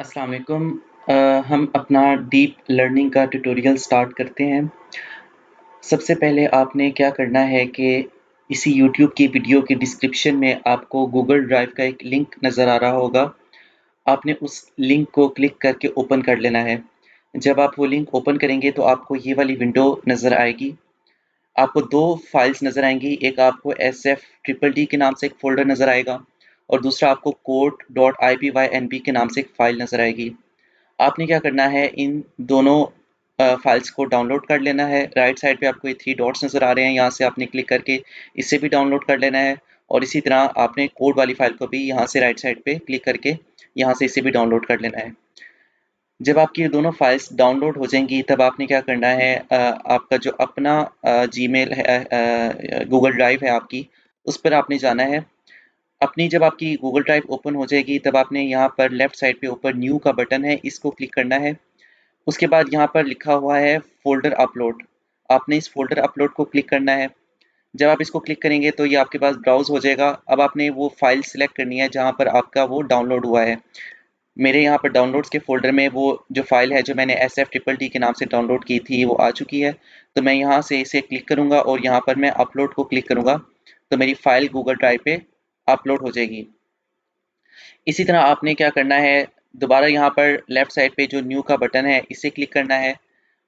अस्सलाम वालेकुम। हम अपना डीप लर्निंग का ट्यूटोरियल स्टार्ट करते हैं। सबसे पहले आपने क्या करना है कि इसी यूट्यूब की वीडियो के डिस्क्रिप्शन में आपको गूगल ड्राइव का एक लिंक नज़र आ रहा होगा। आपने उस लिंक को क्लिक करके ओपन कर लेना है। जब आप वो लिंक ओपन करेंगे तो आपको ये वाली विंडो नज़र आएगी। आपको 2 फाइल्स नज़र आएँगी, एक आपको sfDDD के नाम से एक फ़ोल्डर नज़र आएगा और दूसरा आपको code.ipynb के नाम से एक फ़ाइल नज़र आएगी। आपने क्या करना है, इन दोनों फाइल्स को डाउनलोड कर लेना है। राइट साइड पे आपको ये 3 डॉट्स नज़र आ रहे हैं, यहाँ से आपने क्लिक करके इसे भी डाउनलोड कर लेना है और इसी तरह आपने कोड वाली फाइल को भी यहाँ से राइट साइड पे क्लिक करके यहाँ से इसे भी डाउनलोड कर लेना है। जब आपकी ये दोनों फाइल्स डाउनलोड हो जाएंगी तब आपने क्या करना है, आपका जो अपना जीमेल है, गूगल ड्राइव है आपकी, उस पर आपने जाना है। अपनी जब आपकी गूगल ड्राइव ओपन हो जाएगी तब आपने यहाँ पर लेफ्ट साइड पे ऊपर न्यू का बटन है, इसको क्लिक करना है। उसके बाद यहाँ पर लिखा हुआ है फ़ोल्डर अपलोड, आपने इस फ़ोल्डर अपलोड को क्लिक करना है। जब आप इसको क्लिक करेंगे तो ये आपके पास ब्राउज़ हो जाएगा। अब आपने वो फ़ाइल सेलेक्ट करनी है जहाँ पर आपका वो डाउनलोड हुआ है। मेरे यहाँ पर डाउनलोड्स के फ़ोल्डर में वो जो फ़ाइल है जो मैंने sfDDD के नाम से डाउनलोड की थी वो आ चुकी है। तो मैं यहाँ से इसे क्लिक करूँगा और यहाँ पर मैं अपलोड को क्लिक करूँगा, तो मेरी फ़ाइल गूगल ड्राइव पे अपलोड हो जाएगी। इसी तरह आपने क्या करना है, दोबारा यहाँ पर लेफ्ट साइड पे जो न्यू का बटन है इसे क्लिक करना है।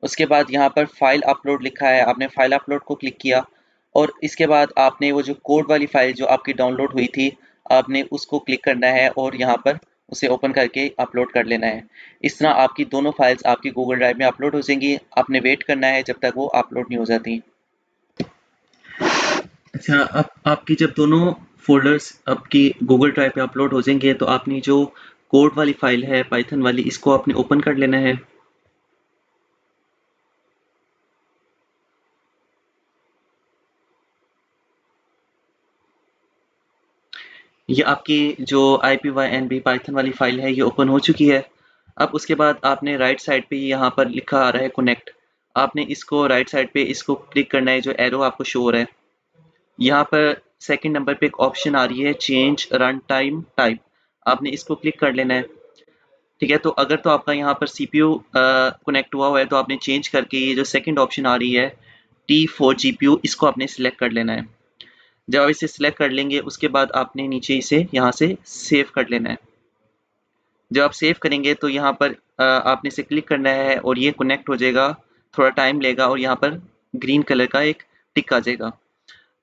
उसके बाद यहाँ पर फाइल अपलोड लिखा है, आपने फाइल अपलोड को क्लिक किया और इसके बाद आपने वो जो कोड वाली फाइल जो आपकी डाउनलोड हुई थी, आपने उसको क्लिक करना है और यहाँ पर उसे ओपन करके अपलोड कर लेना है। इस तरह आपकी दोनों फाइल्स आपकी गूगल ड्राइव में अपलोड हो जाएंगी। आपने वेट करना है जब तक वो अपलोड नहीं हो जाती। अच्छा, अब आपकी जब दोनों फ़ोल्डर्स आपकी गूगल ड्राइव पे अपलोड हो जाएंगे तो आपने जो कोड वाली फ़ाइल है पाइथन वाली, इसको आपने ओपन कर लेना है। ये आपकी जो IPYNB पाइथन वाली फ़ाइल है ये ओपन हो चुकी है। अब उसके बाद आपने राइट साइड पे यहाँ पर लिखा आ रहा है कनेक्ट, आपने इसको राइट साइड पे इसको क्लिक करना है, जो एरो आपको शो हो रहा है। यहाँ पर सेकंड नंबर पे एक ऑप्शन आ रही है चेंज रन टाइम टाइप, आपने इसको क्लिक कर लेना है। ठीक है, तो अगर तो आपका यहाँ पर CPU कनेक्ट हुआ है तो आपने चेंज करके ये जो सेकंड ऑप्शन आ रही है T4 GPU, इसको आपने सिलेक्ट कर लेना है। जब आप इसे सिलेक्ट कर लेंगे उसके बाद आपने नीचे इसे यहाँ से सेव कर लेना है। जब आप सेव करेंगे तो यहाँ पर आपने इसे क्लिक करना है और ये कनेक्ट हो जाएगा। थोड़ा टाइम लेगा और यहाँ पर ग्रीन कलर का एक टिक आ जाएगा।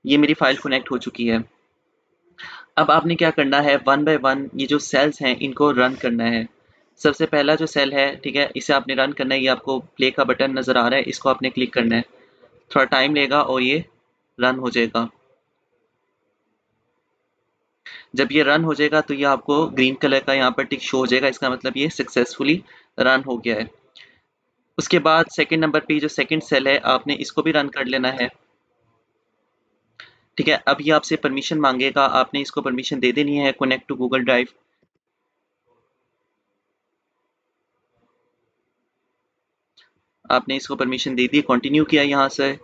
ये मेरी फाइल कनेक्ट हो चुकी है। अब आपने क्या करना है, वन बाय वन ये जो सेल्स हैं इनको रन करना है। सबसे पहला जो सेल है, ठीक है, इसे आपने रन करना है। ये आपको प्ले का बटन नज़र आ रहा है, इसको आपने क्लिक करना है। थोड़ा टाइम लेगा और ये रन हो जाएगा। जब ये रन हो जाएगा तो ये आपको ग्रीन कलर का यहाँ पर टिक शो हो जाएगा, इसका मतलब ये सक्सेसफुली रन हो गया है। उसके बाद सेकंड नंबर पे जो सेकंड सेल है आपने इसको भी रन कर लेना है। ठीक है, अब ये आपसे परमिशन मांगेगा, आपने इसको परमिशन दे देनी है कनेक्ट टू गूगल ड्राइव। आपने इसको परमिशन दे दी, कंटिन्यू किया यहाँ से।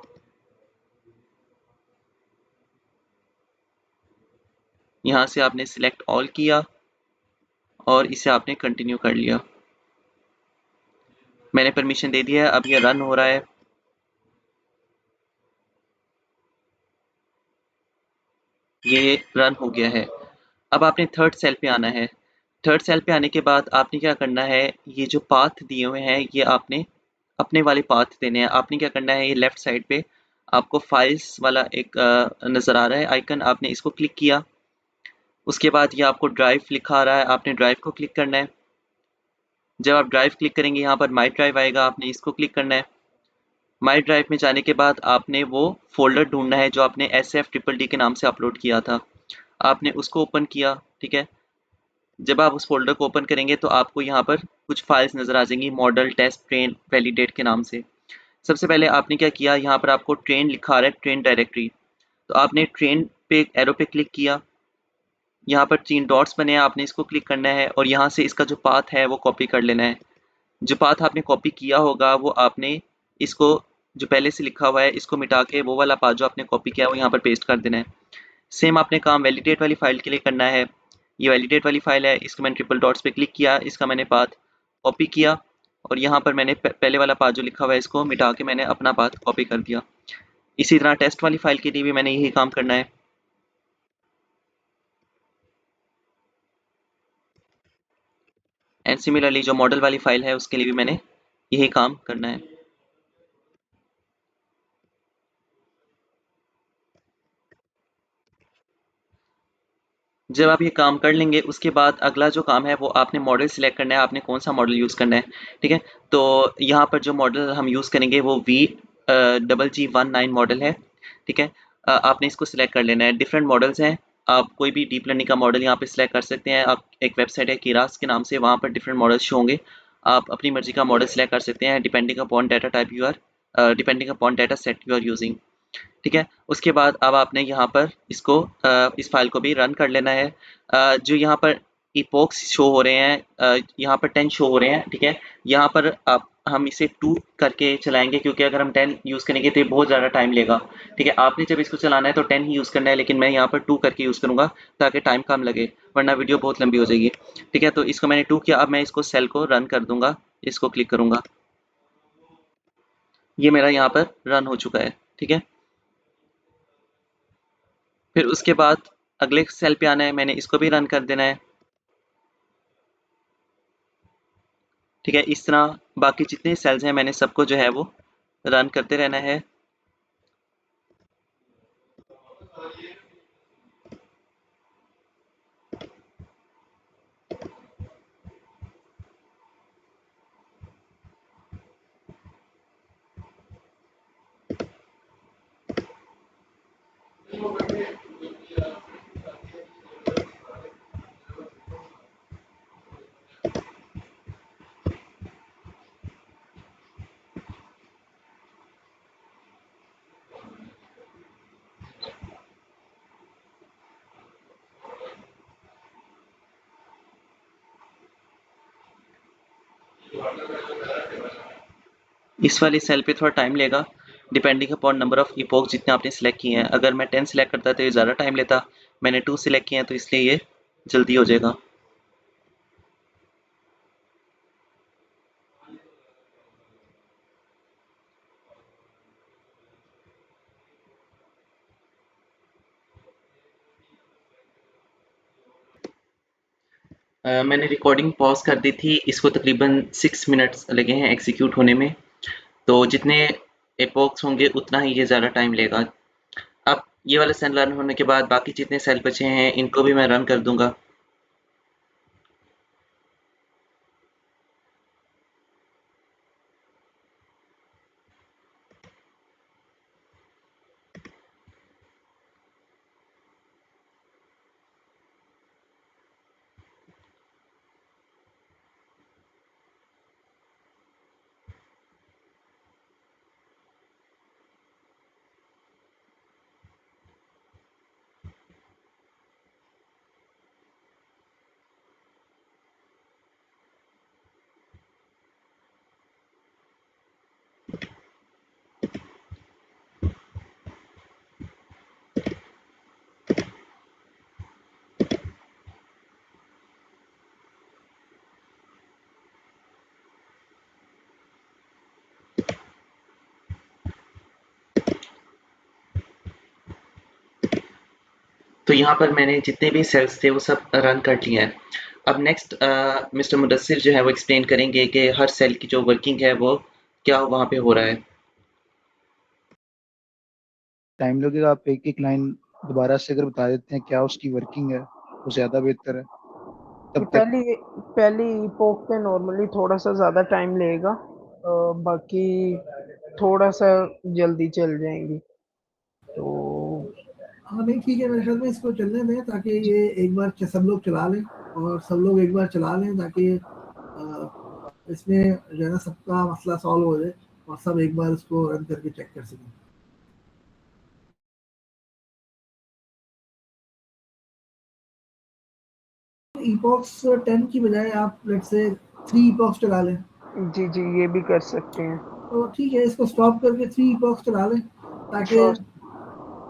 यहाँ से आपने सिलेक्ट ऑल किया और इसे आपने कंटिन्यू कर लिया। मैंने परमिशन दे दिया है, अब ये रन हो रहा है। ये रन हो गया है। अब आपने थर्ड सेल पे आना है। थर्ड सेल पे आने के बाद आपने क्या करना है, ये जो पाथ दिए हुए हैं ये आपने अपने वाले पाथ देने हैं। आपने क्या करना है, ये लेफ्ट साइड पे आपको फाइल्स वाला एक नज़र आ रहा है आइकन, आपने इसको क्लिक किया। उसके बाद ये आपको ड्राइव लिखा आ रहा है, आपने ड्राइव को क्लिक करना है। जब आप ड्राइव क्लिक करेंगे यहाँ पर माई ड्राइव आएगा, आपने इसको क्लिक करना है। माई ड्राइव में जाने के बाद आपने वो फ़ोल्डर ढूँढना है जो आपने sfDDD के नाम से अपलोड किया था। आपने उसको ओपन किया, ठीक है। जब आप उस फ़ोल्डर को ओपन करेंगे तो आपको यहाँ पर कुछ फाइल्स नज़र आ जाएंगी मॉडल टेस्ट ट्रेन वैलिडेट के नाम से। सबसे पहले आपने क्या किया, यहाँ पर आपको ट्रेन लिखा आ रहा है, ट्रेन डायरेक्टरी, तो आपने ट्रेन पे एक एरो पे क्लिक किया। यहाँ पर 3 डॉट्स बने हैं, आपने इसको क्लिक करना है और यहाँ से इसका जो पाथ है वो कॉपी कर लेना है। जो पाथ आपने कॉपी किया होगा वो आपने इसको, जो पहले से लिखा हुआ है, इसको मिटा के वो वाला पाथ जो आपने कॉपी किया है वो यहाँ पर पेस्ट कर देना है। सेम आपने काम वैलिडेट वाली फाइल के लिए करना है। ये वैलिडेट वाली फाइल है, इसको मैंने ट्रिपल डॉट्स पे क्लिक किया, इसका मैंने पाथ कॉपी किया और यहाँ पर मैंने पहले वाला पाथ जो लिखा हुआ है इसको मिटा के मैंने अपना पाथ कॉपी कर दिया। इसी तरह टेस्ट वाली फाइल के लिए भी मैंने यही काम करना है। एंड सिमिलरली जो मॉडल वाली फाइल है उसके लिए भी मैंने यही काम करना है। जब आप ये काम कर लेंगे उसके बाद अगला जो काम है वो आपने मॉडल सिलेक्ट करना है, आपने कौन सा मॉडल यूज़ करना है। ठीक है, तो यहाँ पर जो मॉडल हम यूज़ करेंगे वो VG19 मॉडल है। ठीक है, आपने इसको सिलेक्ट कर लेना है। डिफरेंट मॉडल्स हैं, आप कोई भी डीप लर्निंग का मॉडल यहाँ पे सिलेक्ट कर सकते हैं। आप एक वेबसाइट है कीरास के नाम से, वहाँ पर डिफरेंट मॉडल्स शो होंगे। आप अपनी मर्जी का मॉडल सिलेक्ट कर सकते हैं depending upon data type you are depending upon data set you are using. ठीक है, उसके बाद अब आपने यहाँ पर इसको इस फाइल को भी रन कर लेना है। जो यहाँ पर इपोक्स शो हो रहे हैं, यहाँ पर 10 शो हो रहे हैं। ठीक है, यहाँ पर आप हम इसे 2 करके चलाएंगे क्योंकि अगर हम 10 यूज़ करेंगे तो ये बहुत ज़्यादा टाइम लेगा। ठीक है, आपने जब इसको चलाना है तो 10 ही यूज़ करना है, लेकिन मैं यहाँ पर 2 करके यूज़ करूँगा ताकि टाइम कम लगे, वरना वीडियो बहुत लंबी हो जाएगी। ठीक है, तो इसको मैंने 2 किया। अब मैं इसको सेल को रन कर दूंगा, इसको क्लिक करूंगा, ये मेरा यहाँ पर रन हो चुका है। ठीक है, फिर उसके बाद अगले सेल पे आना है, मैंने इसको भी रन कर देना है। ठीक है, इस तरह बाकी जितने सेल्स हैं मैंने सबको जो है वो रन करते रहना है। इस वाली सेल पे थोड़ा टाइम लेगा depending upon number of epoch जितने आपने सेलेक्ट किए हैं। अगर मैं 10 सेलेक्ट करता तो ये ज़्यादा टाइम लेता, मैंने 2 सेलेक्ट किए हैं तो इसलिए ये जल्दी हो जाएगा। मैंने रिकॉर्डिंग पॉज कर दी थी, इसको तकरीबन 6 मिनट्स लगे हैं एग्जीक्यूट होने में। तो जितने एपोक्स होंगे उतना ही ये ज़्यादा टाइम लेगा। अब ये वाला सेल रन होने के बाद बाकी जितने सेल बचे हैं इनको भी मैं रन कर दूंगा। तो यहाँ पर मैंने जितने भी सेल्स थे वो सब रन कर लिए हैं। अब नेक्स्ट मिस्टर मुदस्सिर जो है वो एक्सप्लेन करेंगे कि हर सेल की जो वर्किंग है वो क्या वहाँ पे हो रहा है। टाइम लगेगा, आप एक एक लाइन दोबारा से अगर बता देते हैं क्या उसकी वर्किंग है वो ज़्यादा बेहतर है। ये तब तक पहली इपोक पे नॉर्मली थोड़ा सा ज़्यादा टाइम लगेगा, बाकी थोड़ा सा जल्दी चल जाएंगी। तो हाँ नहीं ठीक है, मेरे ख्याल में इसको चलने दें ताकि ये एक बार सब लोग चला लें और सब लोग एक बार चला लें ताकि इसमें जो है ना सबका मसला सॉल्व हो जाए और सब एक बार इसको रन करके चेक कर सकें। इपॉक्स 10 की बजाय आप लेट्स से 3 इपॉक्स चला लें। जी जी, ये भी कर सकते हैं। तो ठीक है, इसको स्टॉप करके 3 इपॉक्स चला लें ताकि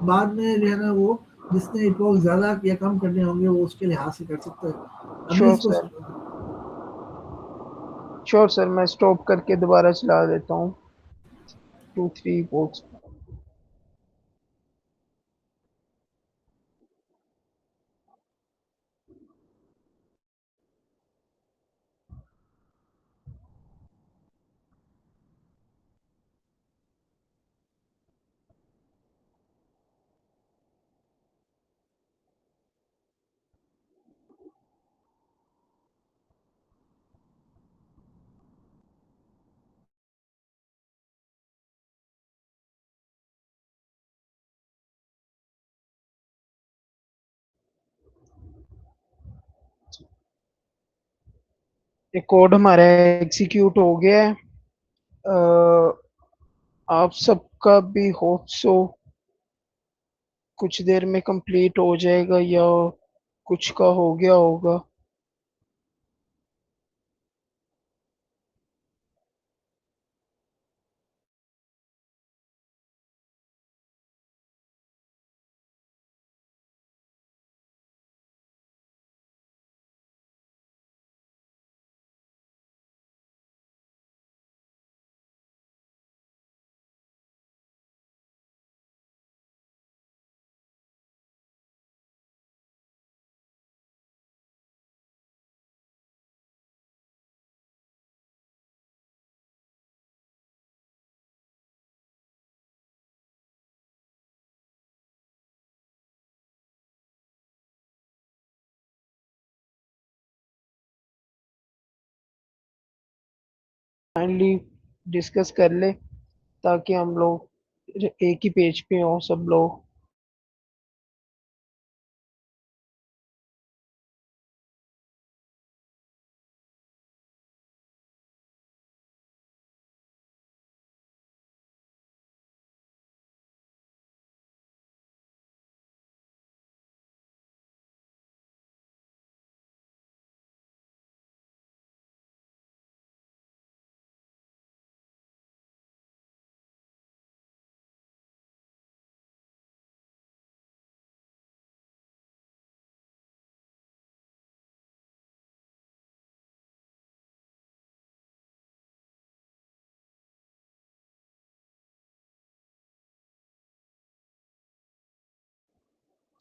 बाद में जो है ना वो जिसने इपॉक्स ज़्यादा या कम करने होंगे वो उसके लिहाज से कर सकते हैं। अभी इसको श्योर सर, मैं स्टॉप करके दोबारा चला देता हूँ 2-3 पोर्ट्स। ये कोड हमारा एग्जीक्यूट हो गया है। आप सबका भी होप सो कुछ देर में कंप्लीट हो जाएगा या कुछ का हो गया होगा। काइंडली डिस्कस कर ले ताकि हम लोग एक ही पेज पे हों सब लोग।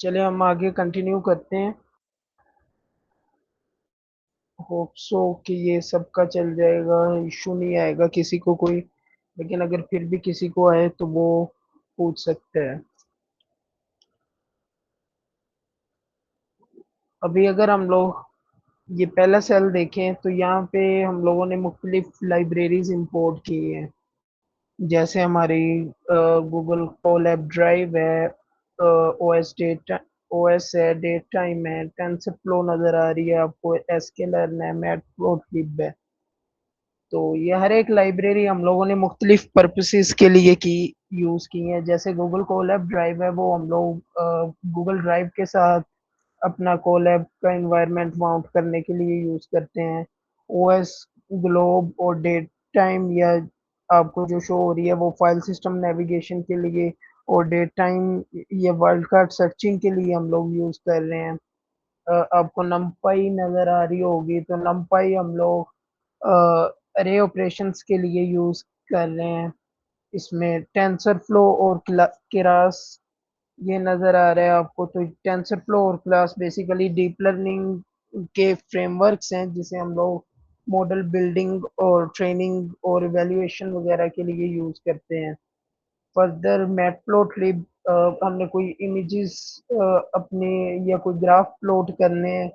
चलिए हम आगे कंटिन्यू करते हैं। होप सो कि ये सबका चल जाएगा, इशू नहीं आएगा किसी को कोई, लेकिन अगर फिर भी किसी को आए तो वो पूछ सकते हैं। अभी अगर हम लोग ये पहला सेल देखें तो यहाँ पे हम लोगों ने मुख्तलिफ लाइब्रेरीज इंपोर्ट की हैं, जैसे हमारी गूगल कोलैब ड्राइव है, ओएस डेटा, ओएस है, डेट टाइम है, टेंसरफ्लो नज़र आ रही है आपको, एसकेलर्न है, मैटप्लोट्लिब है। तो ये हर एक लाइब्रेरी हम लोगों ने मुख्तलिफ पर्पसेस के लिए की यूज़ की हैं। जैसे गूगल कोलैब ड्राइव है वो हम लोग गूगल ड्राइव के साथ अपना कोलैब का इन्वायरमेंट माउंट करने के लिए यूज़ करते हैं। ओएस ग्लोब और डेट टाइम या आपको जो शो हो रही है वो फाइल सिस्टम नेविगेशन के लिए, और डेट टाइम या वर्ल्ड कार्ड सर्चिंग के लिए हम लोग यूज़ कर रहे हैं। आपको नमपाई नज़र आ रही होगी, तो नमपाई हम लोग अरे ऑपरेशंस के लिए यूज़ कर रहे हैं। इसमें टेंसरफ्लो और केरास ये नज़र आ रहा है आपको। तो टेंसरफ्लो और क्लास बेसिकली डीप लर्निंग के फ्रेमवर्क्स हैं जिसे हम लोग मॉडल बिल्डिंग और ट्रेनिंग और इवैल्यूएशन वगैरह के लिए यूज़ करते हैं। फर्दर मैटप्लोट्लिब, हमने कोई इमेजेस अपने या कोई ग्राफ प्लॉट करने हैं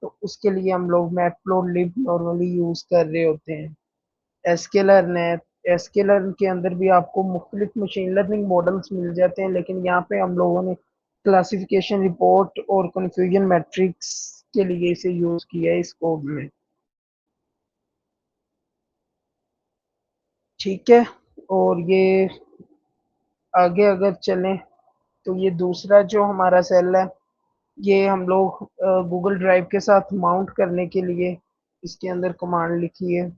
तो उसके लिए हम लोग मैटप्लोट्लिब नॉर्मली यूज़ कर रहे होते हैं। एसकेलर्न है, एसकेलर्न के अंदर भी आपको मुख्तलिफ मशीन लर्निंग मॉडल्स मिल जाते हैं, लेकिन यहाँ पे हम लोगों ने क्लासिफिकेशन रिपोर्ट और कन्फ्यूजन मैट्रिक्स के लिए इसे यूज़ किया है इस कोड में। ठीक है, और ये आगे अगर चलें तो ये दूसरा जो हमारा सेल है ये हम लोग गूगल ड्राइव के साथ माउंट करने के लिए इसके अंदर कमांड लिखी है।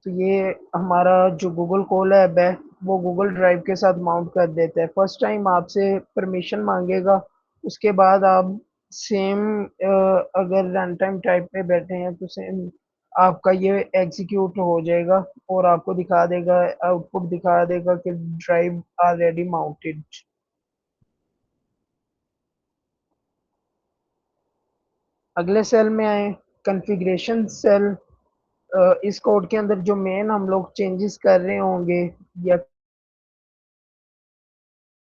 तो ये हमारा जो गूगल कोलैब है वो गूगल ड्राइव के साथ माउंट कर देता है। फर्स्ट टाइम आपसे परमिशन मांगेगा, उसके बाद आप सेम अगर रन टाइम टाइप पे बैठे हैं तो सेम आपका ये एग्जीक्यूट हो जाएगा और आपको दिखा देगा, आउटपुट दिखा देगा कि ड्राइव ऑलरेडी माउंटेड। अगले सेल में आए, कॉन्फ़िगरेशन सेल। इस कोड के अंदर जो मेन हम लोग चेंजेस कर रहे होंगे या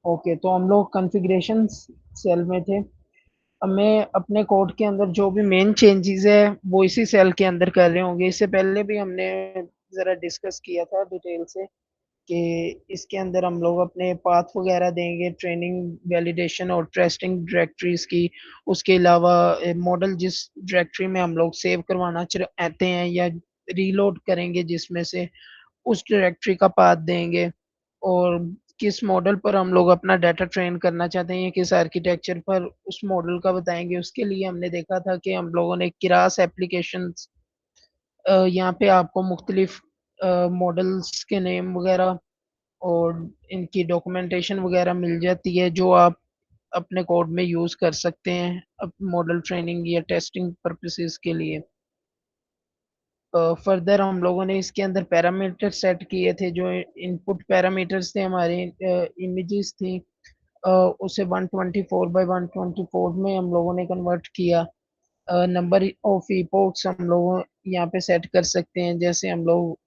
ओके, तो हम लोग कॉन्फ़िगरेशन सेल में थे। अब मैं अपने कोड के अंदर जो भी मेन चेंजेस है वो इसी सेल के अंदर कर रहे होंगे। इससे पहले भी हमने ज़रा डिस्कस किया था डिटेल से कि इसके अंदर हम लोग अपने पाथ वगैरह देंगे, ट्रेनिंग, वैलिडेशन और टेस्टिंग डायरेक्टरीज़ की। उसके अलावा मॉडल जिस डायरेक्टरी में हम लोग सेव करवाना चाहते हैं या रीलोड करेंगे जिसमें से, उस डायरेक्टरी का पाथ देंगे और किस मॉडल पर हम लोग अपना डाटा ट्रेन करना चाहते हैं, किस आर्किटेक्चर पर उस मॉडल का बताएँगे। उसके लिए हमने देखा था कि हम लोगों ने कीरास एप्लीकेशंस, यहाँ पे आपको मुख्तलिफ मॉडल्स के नेम वगैरह और इनकी डॉक्यूमेंटेशन वगैरह मिल जाती है जो आप अपने कोड में यूज़ कर सकते हैं मॉडल ट्रेनिंग या टेस्टिंग पर्पसेस के लिए। फर्दर हम लोगों ने इसके अंदर पैरामीटर सेट किए थे, जो इनपुट पैरामीटर्स थे हमारे, इमेजेस थी, उसे 124 बाय 124 में हम लोगों ने कन्वर्ट किया। नंबर ऑफ इपोक्स हम लोग यहाँ पे सेट कर सकते हैं, जैसे हम लोग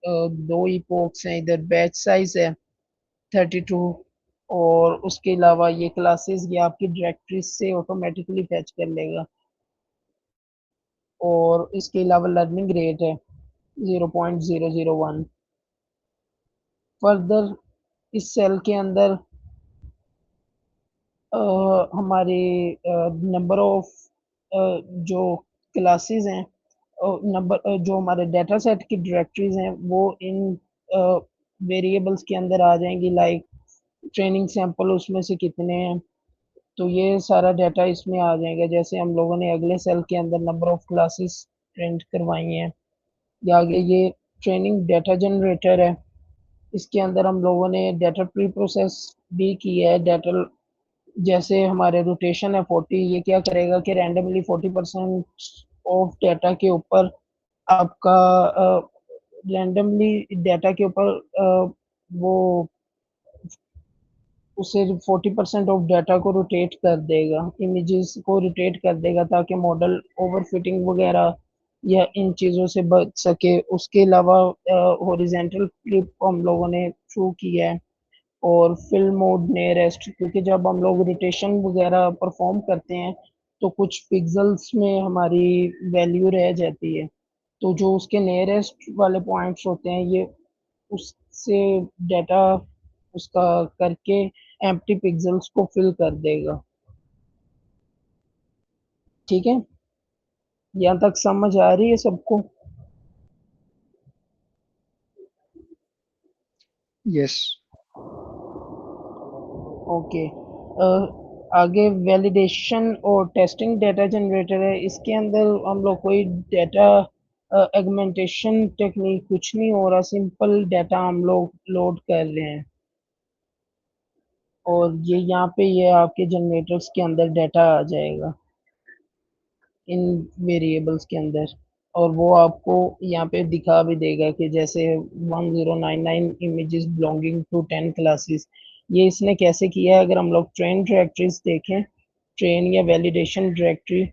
2 इपोक्स हैं, इधर बैच साइज़ है 32 और उसके अलावा ये क्लासेस ये आपकी डायरेक्टरी से ऑटोमेटिकली फेच कर लेगा और इसके अलावा लर्निंग रेट है 0.001। फर्दर इस सेल के अंदर हमारे नंबर ऑफ जो क्लासेस हैं, जो हमारे डाटा सेट की डायरेक्टरीज हैं वो इन वेरिएबल्स के अंदर आ जाएंगी, लाइक ट्रेनिंग सैंपल उसमें से कितने हैं, तो ये सारा डाटा इसमें आ जाएगा। जैसे हम लोगों ने अगले सेल के अंदर नंबर ऑफ क्लासेस प्रिंट करवाई हैं या आगे ये ट्रेनिंग डाटा जनरेटर है, इसके अंदर हम लोगों ने डाटा प्री प्रोसेस भी किया है। डाटा जैसे हमारे रोटेशन है 40, ये क्या करेगा कि रैंडमली 40% ऑफ डाटा के ऊपर आपका रैंडमली डाटा के ऊपर वो उसे 40% ऑफ डाटा को रोटेट कर देगा, इमेजेस को रोटेट कर देगा ताकि मॉडल ओवरफिटिंग वगैरह या इन चीज़ों से बच सके। उसके अलावा हॉरिजॉन्टल फ्लिप हम लोगों ने थ्रू किया है और फिल मोड नियरेस्ट, क्योंकि जब हम लोग रोटेशन वगैरह परफॉर्म करते हैं तो कुछ पिक्सेल्स में हमारी वैल्यू रह जाती है, तो जो उसके नियरेस्ट वाले पॉइंट्स होते हैं ये उससे डाटा उसका करके एम्प्टी पिक्सेल्स को फिल कर देगा। ठीक है, यहाँ तक समझ आ रही है सबको? यस। ओके। आगे वैलिडेशन और टेस्टिंग डाटा जनरेटर है, इसके अंदर हम लोग कोई डाटा एगमेंटेशन टेक्निक कुछ नहीं हो रहा, सिंपल डाटा हम लोग लोड कर रहे हैं और ये यहाँ पे ये आपके जनरेटर्स के अंदर डाटा आ जाएगा इन वेरिएबल्स के अंदर और वो आपको यहाँ पे दिखा भी देगा कि जैसे 1099 इमेजेस बिलोंगिंग टू 10 क्लासेस। ये इसने कैसे किया है, अगर हम लोग ट्रेन डायरेक्टरीज देखें, ट्रेन या वैलिडेशन डायरेक्टरी,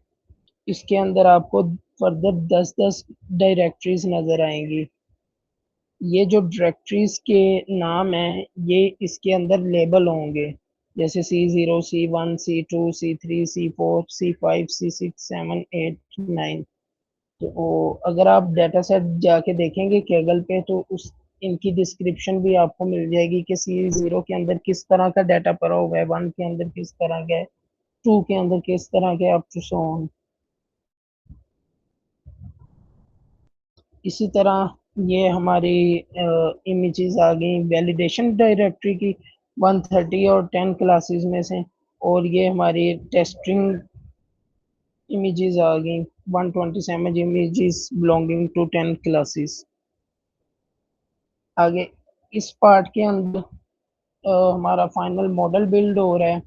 इसके अंदर आपको फर्दर 10-10 डायरेक्टरीज नजर आएंगी। ये जो डायरेक्टरीज के नाम हैं ये इसके अंदर लेबल होंगे, जैसे C0, C1, C2, C3, C4, C5, C6, 7, 8, 9। तो अगर आप डाटा सेट जाके देखेंगे केगल पे तो उस इनकी डिस्क्रिप्शन भी आपको मिल जाएगी कि C0 के अंदर किस तरह का डाटा पड़ा हुआ है, 1 के अंदर किस तरह का है, 2 के अंदर किस तरह के, अप टू सो ऑन। इसी तरह ये हमारी इमेजेस आ गई वैलिडेशन डायरेक्टरी की 130 और 10 क्लासेस में से, और ये हमारी टेस्टिंग इमेजेस आ गई 127 इमेजेस बिलोंगिंग टू 10 क्लासेस। आगे इस पार्ट के अंदर हमारा फाइनल मॉडल बिल्ड हो रहा है,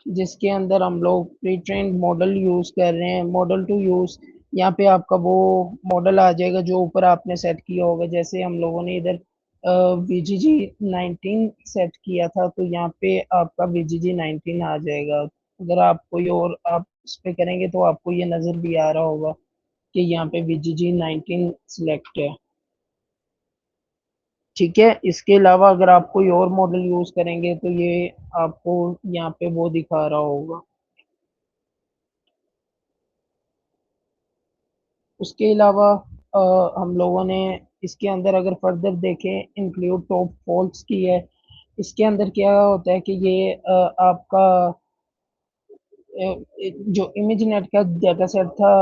जिसके अंदर हम लोग प्री ट्रेन्ड मॉडल यूज़ कर रहे हैं, मॉडल टू यूज़। यहाँ पे आपका वो मॉडल आ जाएगा जो ऊपर आपने सेट किया होगा। जैसे हम लोगों ने इधर VGG 19 सेट किया था, तो यहाँ पे आपका VGG 19 आ जाएगा। अगर आप कोई और आप इस पे करेंगे तो आपको ये नज़र भी आ रहा होगा कि यहाँ पे VGG 19 सिलेक्ट है। ठीक है, इसके अलावा अगर आप कोई और मॉडल यूज करेंगे तो ये आपको यहाँ पे वो दिखा रहा होगा। उसके अलावा हम लोगों ने इसके अंदर अगर फर्दर देखें, इंक्लूड टॉप फॉल्स की है। इसके अंदर क्या होता है कि ये आपका जो इमेज नेट का डाटा सेट था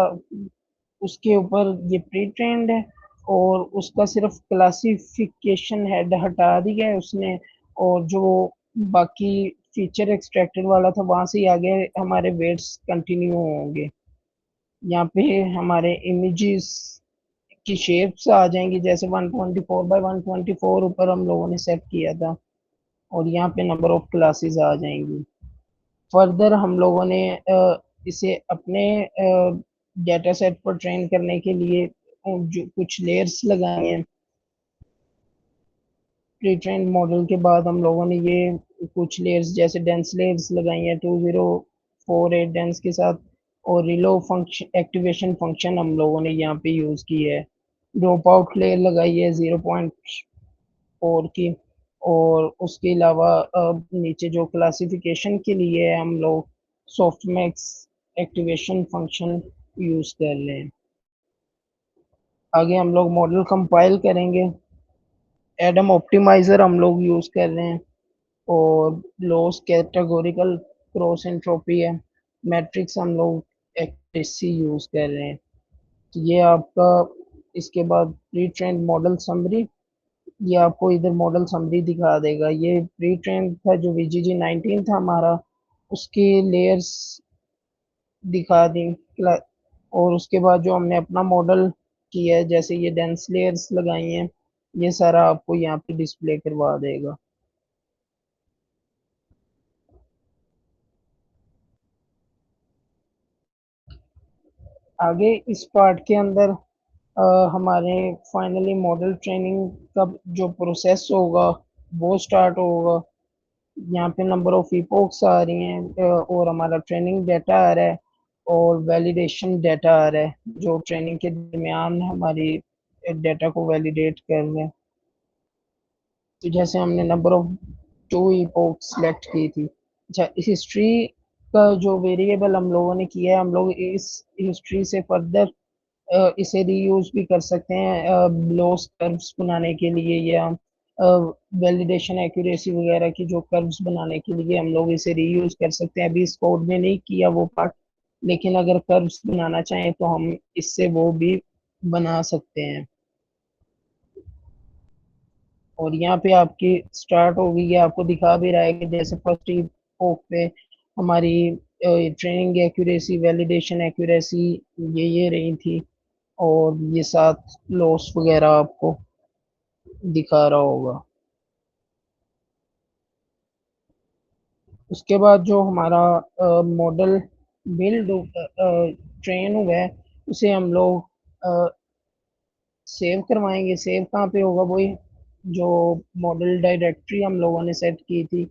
उसके ऊपर ये प्री ट्रेंड है, और उसका सिर्फ क्लासिफिकेशन हेड हटा दिया है उसने, और जो बाकी फीचर एक्सट्रैक्टेड वाला था वहां से ही आगे हमारे वेट्स कंटिन्यू होंगे। यहाँ पे हमारे इमेजेस की शेप्स आ जाएंगी, जैसे 124 बाय 124 ऊपर हम लोगों ने सेट किया था, और यहाँ पे नंबर ऑफ क्लासेस आ जाएंगी। फर्दर हम लोगों ने इसे अपने डेटा सेट पर ट्रेन करने के लिए जो कुछ लेयर्स लगाए हैं। प्री ट्रेन मॉडल के बाद हम लोगों ने ये कुछ लेयर्स जैसे डेंस लेयर्स लगाई हैं 2048 डेंस के साथ, और रिलो फंक्शन एक्टिवेशन फंक्शन हम लोगों ने यहाँ पे यूज की है। ड्रॉप आउट लेयर लगाई है 0.4 की, और उसके अलावा नीचे जो क्लासिफिकेशन के लिए है हम लोग सॉफ्टमैक्स एक्टिवेशन फंक्शन यूज कर रहे हैं। आगे हम लोग मॉडल कंपाइल करेंगे। एडम ऑप्टिमाइजर हम लोग यूज कर रहे हैं, और लॉस कैटेगोरिकल क्रॉस एंट्रोपी है। मैट्रिक्स हम लोग एक्यूरेसी यूज कर रहे हैं। तो ये आपका, इसके बाद प्री ट्रेंड मॉडल समरी, ये आपको इधर मॉडल समरी दिखा देगा। ये प्री ट्रेंड था जो VGG 19 था हमारा, उसके लेयर्स दिखा दी। और उसके बाद जो हमने अपना मॉडल किया है, जैसे ये डेंस लेयर्स लगाई हैं, ये सारा आपको यहाँ पे डिस्प्ले करवा देगा। आगे इस पार्ट के अंदर हमारे फाइनली मॉडल ट्रेनिंग का जो प्रोसेस होगा वो स्टार्ट होगा। यहाँ पे नंबर ऑफ इपोक्स आ रही हैं, और हमारा ट्रेनिंग डाटा आ रहा है, और वैलिडेशन डाटा आ रहा है जो ट्रेनिंग के दरमियान हमारी डाटा को वैलिडेट कर रहे हैं। तो जैसे हमने नंबर ऑफ 2 इपोक सेलेक्ट की थी। अच्छा, इस हिस्ट्री का जो वेरिएबल हम लोगों ने किया है, हम लोग इस हिस्ट्री से फर्दर इसे रीयूज भी कर सकते हैं लॉस कर्व्स बनाने के लिए, या वैलिडेशन एक्यूरेसी वगैरह की जो कर्व्स बनाने के लिए हम लोग इसे रीयूज कर सकते हैं। अभी इस कोड में नहीं किया वो पार्ट, लेकिन अगर कर्व्स बनाना चाहें तो हम इससे वो भी बना सकते हैं। और यहाँ पे आपकी स्टार्ट होगी, ये आपको दिखा भी रहा है कि जैसे फर्स्ट इपोक पे हमारी ट्रेनिंग एक्यूरेसी, वैलिडेशन एक्यूरेसी ये रही थी, और ये साथ लॉस वगैरह आपको दिखा रहा होगा। उसके बाद जो हमारा मॉडल बिल्ड ट्रेन हुआ है उसे हम लोग सेव करवाएंगे। सेव कहाँ पे होगा, वही जो मॉडल डायरेक्टरी हम लोगों ने सेट की थी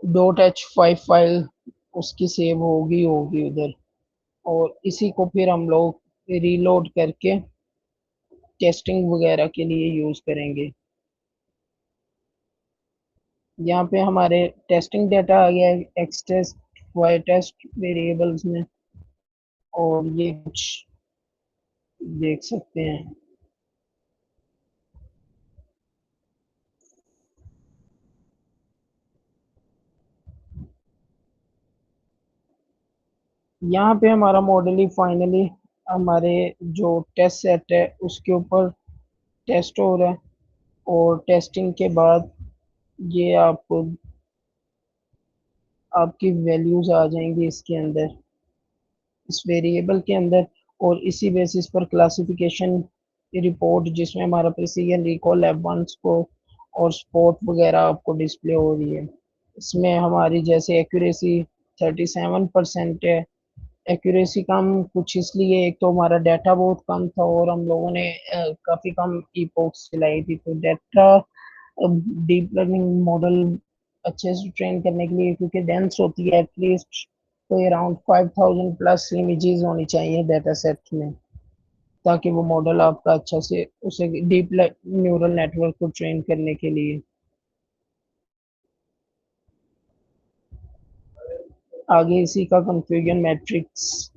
.h5 फाइल, उसकी सेव होगी उधर, और इसी को फिर हम लोग रीलोड करके टेस्टिंग वगैरह के लिए यूज करेंगे। यहाँ पे हमारे टेस्टिंग डाटा आ गया है X test Y test variables में, और ये कुछ देख सकते हैं। यहाँ पे हमारा मॉडल ही फाइनली हमारे जो टेस्ट सेट है उसके ऊपर टेस्ट हो रहा है, और टेस्टिंग के बाद ये आपको आपकी वैल्यूज आ जाएंगी इसके अंदर, इस वेरिएबल के अंदर, और इसी बेसिस पर क्लासिफिकेशन रिपोर्ट जिसमें हमारा प्रिसीजन, रिकॉल, F1 स्कोर और स्पॉट वगैरह आपको डिस्प्ले हो रही है। इसमें हमारी जैसे एक्यूरेसी 37% है, एक्यूरेसी कम कुछ इसलिए, एक तो हमारा डाटा बहुत कम था और हम लोगों ने काफ़ी कम epochs चलाई थी, तो डाटा डीप लर्निंग मॉडल अच्छे से ट्रेन करने के लिए, क्योंकि डेंस होती है एटलीस्ट, तो अराउंड 5000 प्लस इमेजेस होनी चाहिए डाटा सेट में, ताकि वो मॉडल आपका अच्छा से उसे डीप न्यूरल नेटवर्क को ट्रेन करने के लिए। आगे इसी का कन्फ्यूजन मैट्रिक्स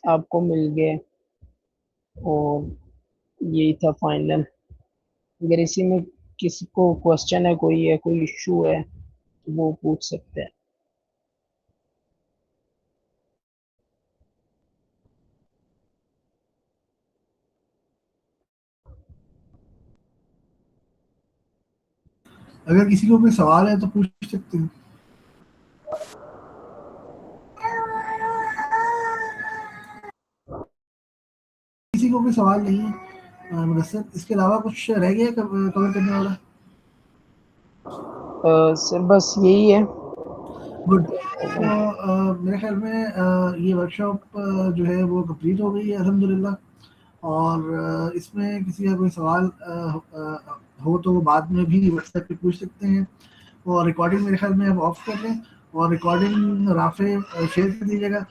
आपको मिल गए और यही था फाइनल। अगर इसी में किसी को क्वेश्चन है, कोई इश्यू है, तो वो पूछ सकते हैं। अगर किसी को कोई सवाल है तो पूछ सकते हैं। किसी को कोई सवाल नहीं है मुदस्सिर, इसके अलावा कुछ रह गया कवर करने वाला? सर बस यही है। गुड। तो मेरे ख्याल में ये वर्कशॉप जो है वो कंप्लीट हो गई है अल्हम्दुलिल्लाह। और इसमें किसी का कोई सवाल हो तो वो बाद में भी व्हाट्सएप पे पूछ सकते हैं। और रिकॉर्डिंग मेरे ख्याल में अब ऑफ कर लें, और रिकॉर्डिंग राफे शेयर कर दीजिएगा